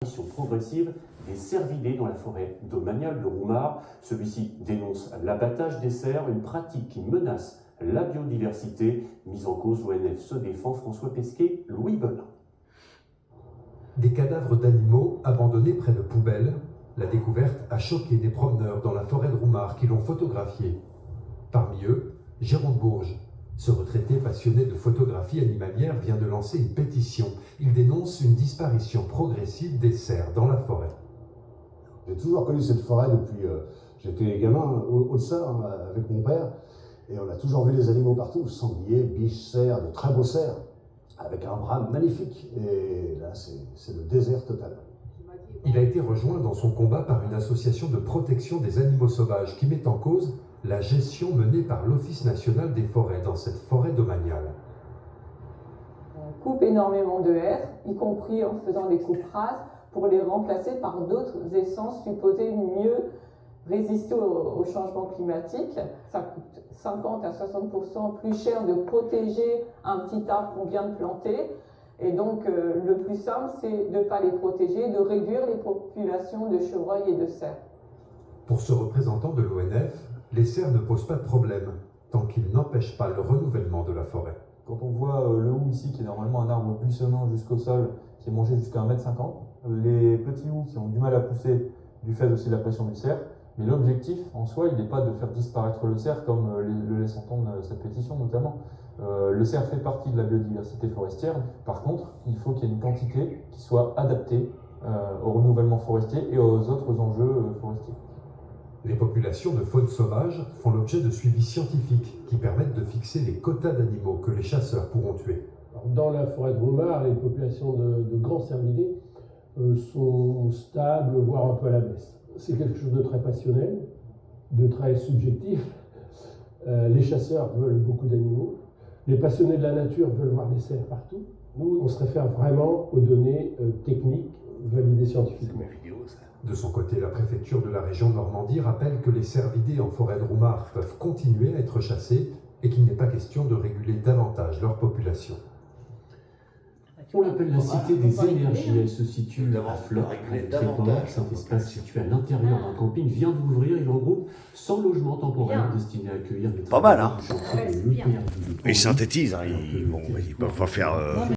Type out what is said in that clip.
Progressive des cervidés dans la forêt domaniale de Roumare. Celui-ci dénonce l'abattage des cerfs, une pratique qui menace la biodiversité. Mise en cause, l'ONF se défend. François Pesquet, Louis Belin. Des cadavres d'animaux abandonnés près de poubelles, la découverte a choqué des promeneurs dans la forêt de Roumare qui l'ont photographié. Parmi eux, Jérôme Bourges. Ce retraité passionné de photographie animalière vient de lancer une pétition. Il dénonce une disparition progressive des cerfs dans la forêt. J'ai toujours connu cette forêt depuis j'étais gamin au Haut-de-Sarre avec mon père, et on a toujours vu des animaux partout, sangliers, biches, cerfs, de très beaux cerfs, avec un brame magnifique. Et là, c'est le désert total. Il a été rejoint dans son combat par une association de protection des animaux sauvages qui met en cause la gestion menée par l'Office national des forêts dans cette forêt domaniale. On coupe énormément de haies, y compris en faisant des coupes rases, pour les remplacer par d'autres essences supposées mieux résister au changement climatique. Ça coûte 50 à 60% plus cher de protéger un petit arbre qu'on vient de planter. Et donc, le plus simple, c'est de ne pas les protéger, de réduire les populations de chevreuils et de cerfs. Pour ce représentant de l'ONF, les cerfs ne posent pas de problème, tant qu'ils n'empêchent pas le renouvellement de la forêt. Quand on voit le houx ici, qui est normalement un arbre buissonnant jusqu'au sol, qui est mangé jusqu'à 1,50 m, les petits houx qui ont du mal à pousser du fait aussi de la pression du cerf, mais l'objectif en soi, il n'est pas de faire disparaître le cerf comme le laisse entendre cette pétition notamment. Le cerf fait partie de la biodiversité forestière. Par contre, il faut qu'il y ait une quantité qui soit adaptée au renouvellement forestier et aux autres enjeux forestiers. Les populations de faune sauvage font l'objet de suivis scientifiques qui permettent de fixer les quotas d'animaux que les chasseurs pourront tuer. Alors, dans la forêt de Roumare, les populations de grands cervidés sont stables, voire un peu à la baisse. C'est quelque chose de très passionnel, de très subjectif. Les chasseurs veulent beaucoup d'animaux. Les passionnés de la nature veulent voir des cerfs partout. Nous, on se réfère vraiment aux données techniques validées scientifiquement. De son côté, la préfecture de la région Normandie rappelle que les cervidés en forêt de Roumare peuvent continuer à être chassés et qu'il n'est pas question de réguler davantage leur population. On l'appelle la cité des énergies. Elle se situe à Fleurs, près de Tréport. Cet espace situé à l'intérieur d'un camping vient d'ouvrir. Il regroupe 100 logements temporaires destinés à accueillir les pas mal, hein. travailleurs du chantier de l'EPR. Ils synthétisent, hein. Ils peuvent pas faire